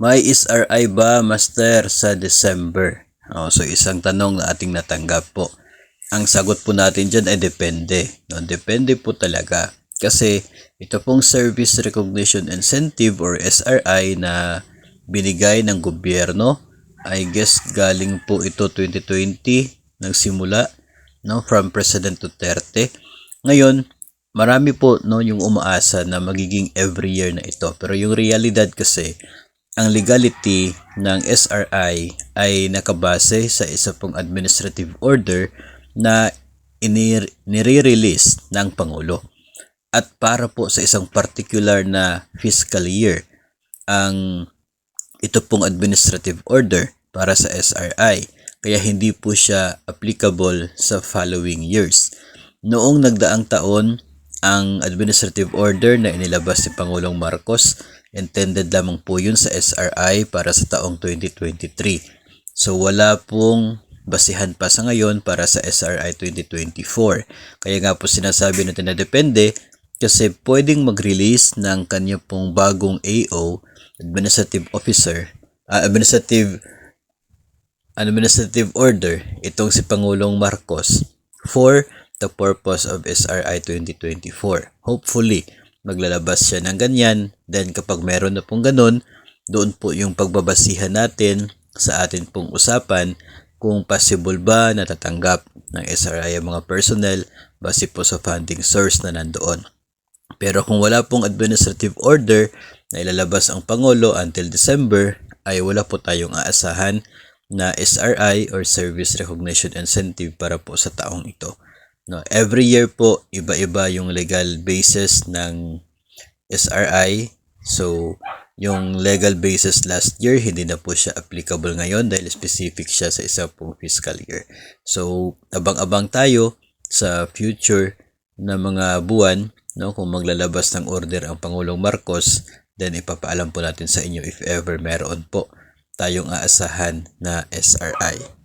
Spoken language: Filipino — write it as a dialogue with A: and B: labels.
A: May SRI ba, Master, sa December? So isang tanong na ating natanggap po. Ang sagot po natin dyan ay depende. Depende po talaga. Kasi ito pong Service Recognition Incentive or SRI na binigay ng gobyerno, I guess galing po ito 2020 nagsimula from President Duterte. Ngayon, marami po yung umaasa na magiging every year na ito. Pero yung realidad kasi, ang legality ng SRI ay nakabase sa isa pong administrative order na nire-release ng Pangulo. At para po sa isang particular na fiscal year, ang ito pong administrative order para sa SRI. Kaya hindi po siya applicable sa following years. Noong nagdaang taon, ang administrative order na inilabas ni Pangulong Marcos, intended lamang po yun sa SRI para sa taong 2023. So wala pong basihan pa sa ngayon para sa SRI 2024. Kaya nga po sinasabi natin na depende kasi pwedeng mag-release ng kanya pong bagong AO, administrative officer, administrative order, itong si Pangulong Marcos for the purpose of SRI 2024. Hopefully, maglalabas siya ng ganyan. Then kapag meron na pong ganun, doon po yung pagbabasihan natin sa atin pong usapan kung possible ba natatanggap ng SRI ang mga personnel base po sa funding source na nandoon. Pero kung wala pong administrative order na ilalabas ang Pangulo until December, ay wala po tayong aasahan na SRI or Service Recognition Incentive para po sa taong ito. Every year po, iba-iba yung legal basis ng SRI. So, yung legal basis last year, hindi na po siya applicable ngayon dahil specific siya sa isa pong fiscal year. So, abang-abang tayo sa future na mga buwan, kung maglalabas ng order ang Pangulong Marcos, then ipapaalam po natin sa inyo if ever meron po tayong aasahan na SRI.